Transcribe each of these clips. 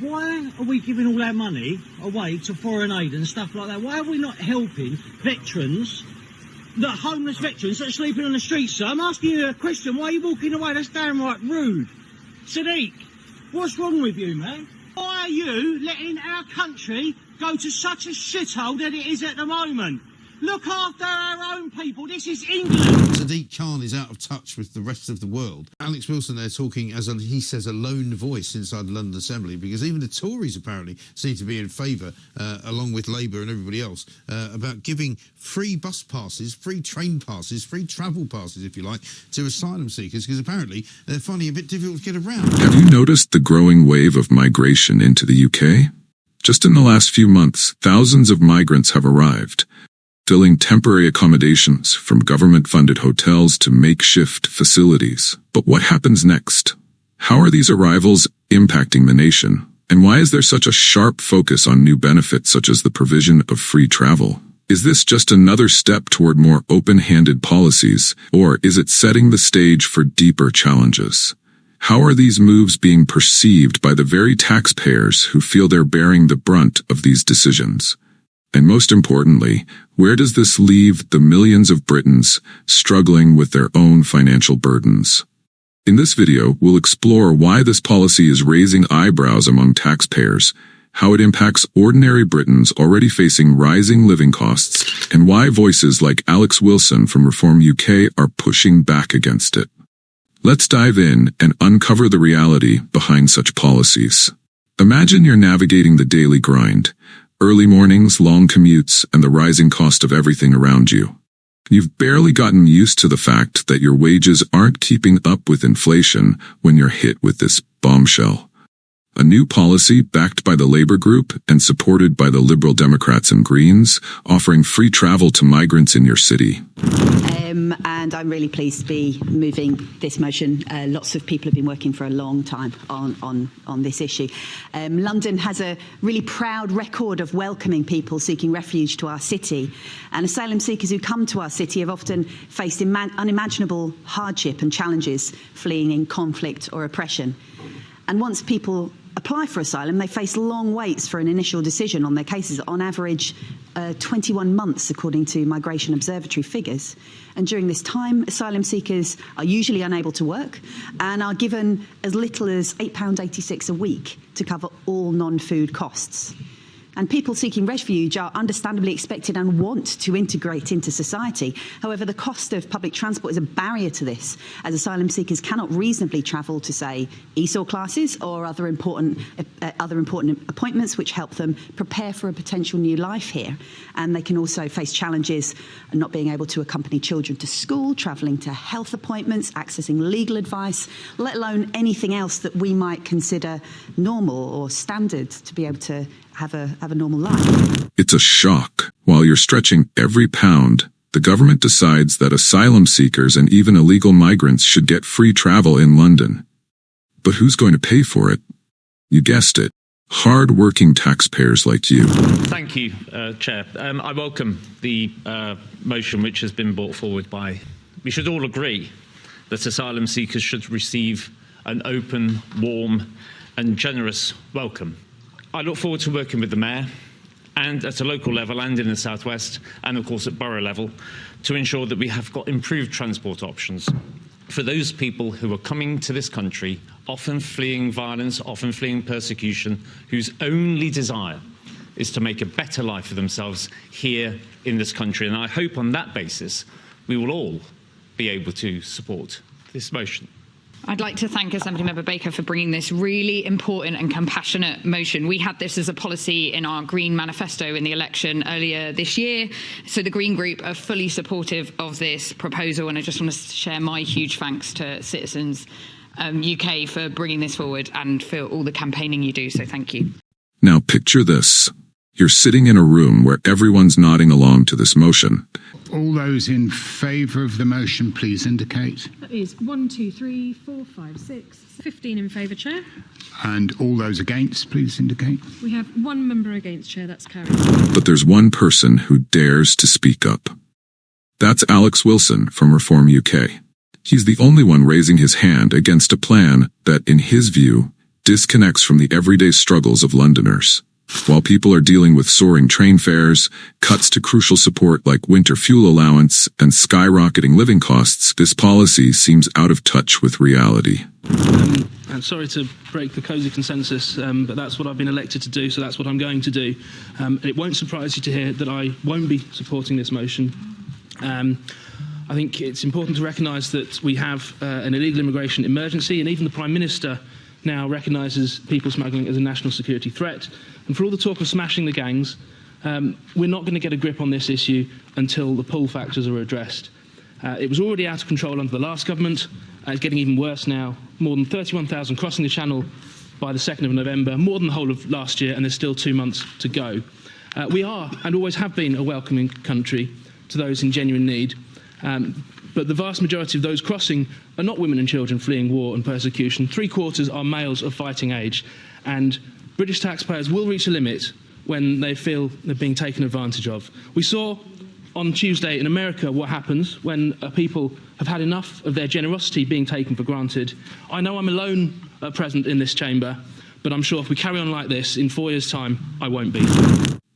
why are we giving all our money away to foreign aid and stuff like that? Why are we not helping veterans, the homeless veterans that are sleeping on the streets, sir? I'm asking you a question. Why are you walking away? That's downright rude. Sadiq, what's wrong with you, man? Why are you letting our country go to such a shithole that it is at the moment? Look after our own people. This is England. Sadiq Khan is out of touch with the rest of the world. Alex Wilson there talking as, he says, a lone voice inside the London Assembly, because even the Tories apparently seem to be in favour, along with Labour and everybody else, about giving free bus passes, free train passes, free travel passes, if you like, to asylum seekers, because apparently they're finding it a bit difficult to get around. Have you noticed the growing wave of migration into the UK? Just in the last few months, thousands of migrants have arrived, filling temporary accommodations from government-funded hotels to makeshift facilities. But what happens next? How are these arrivals impacting the nation? And why is there such a sharp focus on new benefits such as the provision of free travel? Is this just another step toward more open-handed policies, or is it setting the stage for deeper challenges? How are these moves being perceived by the very taxpayers who feel they're bearing the brunt of these decisions? And most importantly, where does this leave the millions of Britons struggling with their own financial burdens? In this video, we'll explore why this policy is raising eyebrows among taxpayers, how it impacts ordinary Britons already facing rising living costs, and why voices like Alex Wilson from Reform UK are pushing back against it. Let's dive in and uncover the reality behind such policies. Imagine you're navigating the daily grind. Early mornings, long commutes, and the rising cost of everything around you. You've barely gotten used to the fact that your wages aren't keeping up with inflation when you're hit with this bombshell. A new policy backed by the Labour Group and supported by the Liberal Democrats and Greens, offering free travel to migrants in your city. And I'm really pleased to be moving this motion. Lots of people have been working for a long time on this issue. London has a really proud record of welcoming people seeking refuge to our city. And asylum seekers who come to our city have often faced unimaginable hardship and challenges fleeing in conflict or oppression. And once people apply for asylum, they face long waits for an initial decision on their cases, on average 21 months, according to Migration Observatory figures. And during this time, asylum seekers are usually unable to work and are given as little as £8.86 a week to cover all non-food costs. And people seeking refuge are understandably expected and want to integrate into society. However, the cost of public transport is a barrier to this, as asylum seekers cannot reasonably travel to, say, ESOL classes or other important appointments which help them prepare for a potential new life here. And they can also face challenges not being able to accompany children to school, travelling to health appointments, accessing legal advice, let alone anything else that we might consider normal or standard to be able to have a normal life. It's a shock. While you're stretching every pound, the government decides that asylum seekers and even illegal migrants should get free travel in London. But who's going to pay for it? You guessed it. Hard-working taxpayers like you. Thank you, Chair. I welcome the motion which has been brought forward by... We should all agree that asylum seekers should receive an open, warm and generous welcome. I look forward to working with the Mayor and at a local level and in the South West and of course at borough level to ensure that we have got improved transport options for those people who are coming to this country, often fleeing violence, often fleeing persecution, whose only desire is to make a better life for themselves here in this country. And I hope on that basis we will all be able to support this motion. I'd like to thank Assemblymember Baker for bringing this really important and compassionate motion. We had this as a policy in our Green manifesto in the election earlier this year. So the Green Group are fully supportive of this proposal. And I just want to share my huge thanks to Citizens UK for bringing this forward and for all the campaigning you do. So thank you. Now picture this. You're sitting in a room where everyone's nodding along to this motion. All those in favour of the motion, please indicate. That is 1, 2, 3, 4, 5, 6, 15 in favour, Chair. And all those against, please indicate. We have one member against, Chair. That's carried. But there's one person who dares to speak up. That's Alex Wilson from Reform UK. He's the only one raising his hand against a plan that, in his view, disconnects from the everyday struggles of Londoners. While people are dealing with soaring train fares, cuts to crucial support like winter fuel allowance, and skyrocketing living costs, this policy seems out of touch with reality. And sorry to break the cosy consensus, but that's what I've been elected to do, so that's what I'm going to do. It won't surprise you to hear that I won't be supporting this motion. I think it's important to recognise that we have an illegal immigration emergency, and even the Prime Minister now recognises people smuggling as a national security threat. And for all the talk of smashing the gangs, we're not going to get a grip on this issue until the pull factors are addressed. It was already out of control under the last government. It's getting even worse now. More than 31,000 crossing the Channel by the 2nd of November, more than the whole of last year, and there's still 2 months to go. We are, and always have been, a welcoming country to those in genuine need. But the vast majority of those crossing are not women and children fleeing war and persecution. 3/4 are males of fighting age. And British taxpayers will reach a limit when they feel they're being taken advantage of. We saw on Tuesday in America what happens when people have had enough of their generosity being taken for granted. I know I'm alone at present in this chamber, but I'm sure if we carry on like this, in 4 years' time, I won't be.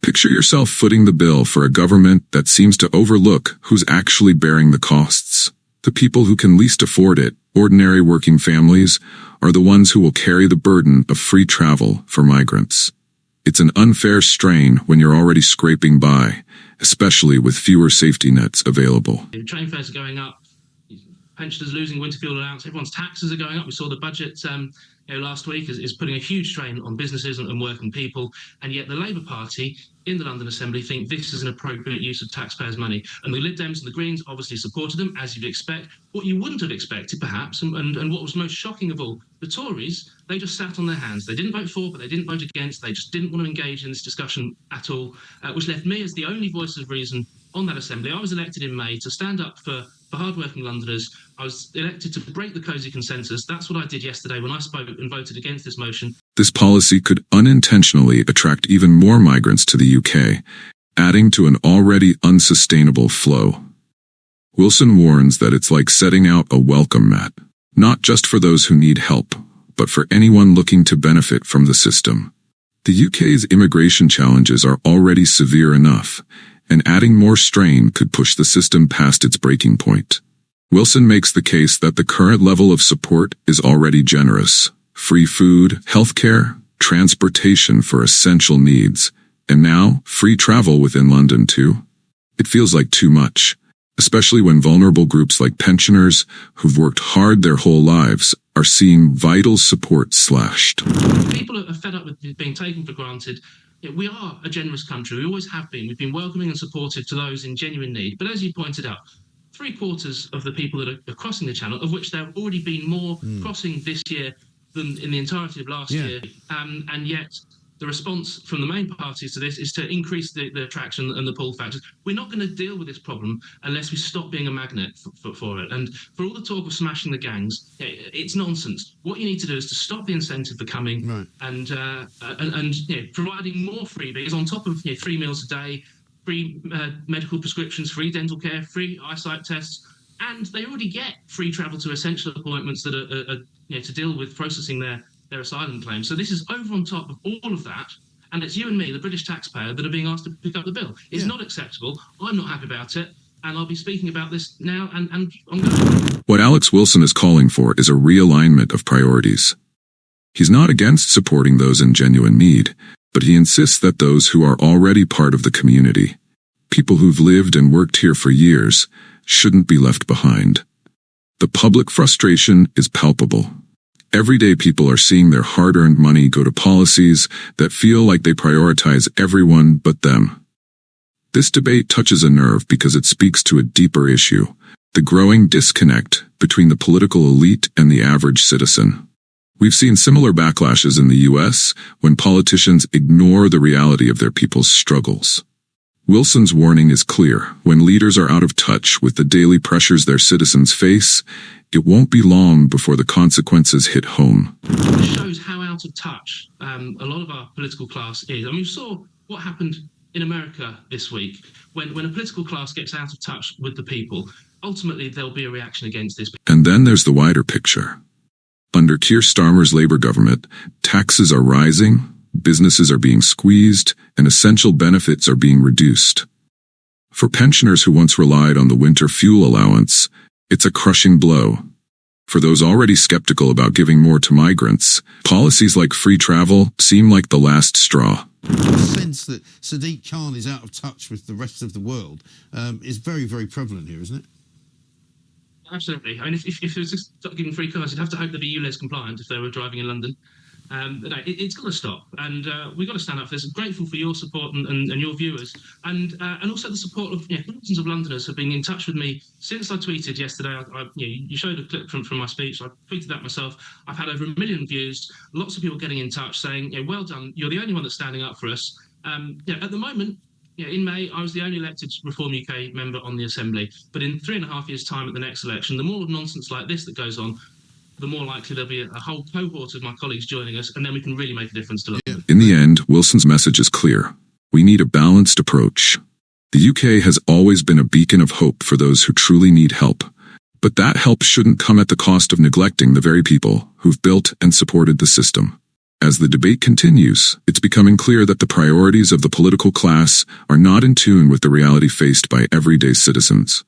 Picture yourself footing the bill for a government that seems to overlook who's actually bearing the costs. The people who can least afford it, ordinary working families, are the ones who will carry the burden of free travel for migrants. It's an unfair strain when you're already scraping by, especially with fewer safety nets available. Train fares are going up, pensioners losing winter fuel allowance, everyone's taxes are going up. We saw the budget last week is putting a huge strain on businesses and working people, and yet the Labour Party in the London Assembly think this is an appropriate use of taxpayers' money. And the Lib Dems and the Greens obviously supported them, as you'd expect. What you wouldn't have expected, perhaps, and what was most shocking of all, the Tories, they just sat on their hands. They didn't vote for, but they didn't vote against. They just didn't want to engage in this discussion at all, which left me as the only voice of reason on that Assembly. I was elected in May to stand up for hard-working Londoners. I was elected to break the cosy consensus. That's what I did yesterday when I spoke and voted against this motion. This policy could unintentionally attract even more migrants to the UK, adding to an already unsustainable flow. Wilson warns that it's like setting out a welcome mat, not just for those who need help, but for anyone looking to benefit from the system. The UK's immigration challenges are already severe enough, and adding more strain could push the system past its breaking point. Wilson makes the case that the current level of support is already generous. Free food, healthcare, transportation for essential needs, and now free travel within London too. It feels like too much, especially when vulnerable groups like pensioners, who've worked hard their whole lives, are seeing vital support slashed. People are fed up with being taken for granted. We are a generous country. We always have been. We've been welcoming and supportive to those in genuine need. But as you pointed out, 3/4 of the people that are crossing the Channel, of which there have already been more crossing this year than in the entirety of last year, and yet the response from the main parties to this is to increase the attraction and the pull factors. We're not going to deal with this problem unless we stop being a magnet for it. And for all the talk of smashing the gangs, it's nonsense. What you need to do is to stop the incentive for coming and providing more freebies on top of 3 meals a day, free medical prescriptions, free dental care, free eyesight tests. And they already get free travel to essential appointments that are to deal with processing their asylum claims. So this is over on top of all of that, and it's you and me, the British taxpayer, that are being asked to pick up the bill. It's not acceptable. I'm not happy about it, and I'll be speaking about this now and ongoing. What Alex Wilson is calling for is a realignment of priorities. He's not against supporting those in genuine need, but he insists that those who are already part of the community, people who've lived and worked here for years, shouldn't be left behind. The public frustration is palpable. Everyday people are seeing their hard-earned money go to policies that feel like they prioritize everyone but them. This debate touches a nerve because it speaks to a deeper issue, the growing disconnect between the political elite and the average citizen. We've seen similar backlashes in the US when politicians ignore the reality of their people's struggles. Wilson's warning is clear. When leaders are out of touch with the daily pressures their citizens face, it won't be long before the consequences hit home. It shows how out of touch a lot of our political class is. I mean, we saw what happened in America this week. When a political class gets out of touch with the people, ultimately there'll be a reaction against this. And then there's the wider picture. Under Keir Starmer's Labour government, taxes are rising, businesses are being squeezed, and essential benefits are being reduced. For pensioners who once relied on the winter fuel allowance, it's a crushing blow. For those already skeptical about giving more to migrants, policies like free travel seem like the last straw. The sense that Sadiq Khan is out of touch with the rest of the world is very, very prevalent here, isn't it? Absolutely. I mean, if it was just giving free cars, you'd have to hope they'd be ULEZ compliant if they were driving in London. But no, it's got to stop, and we've got to stand up for this. I'm grateful for your support and your viewers, and also the support of thousands of Londoners have been in touch with me since I tweeted yesterday. You showed a clip from my speech. I tweeted that myself. I've had over 1 million views. Lots of people getting in touch saying, "Well done. You're the only one that's standing up for us." At the moment. In May, I was the only elected Reform UK member on the Assembly. But in 3.5 years' time at the next election, the more nonsense like this that goes on, the more likely there'll be a whole cohort of my colleagues joining us, and then we can really make a difference to London. In the end, Wilson's message is clear. We need a balanced approach. The UK has always been a beacon of hope for those who truly need help. But that help shouldn't come at the cost of neglecting the very people who've built and supported the system. As the debate continues, it's becoming clear that the priorities of the political class are not in tune with the reality faced by everyday citizens.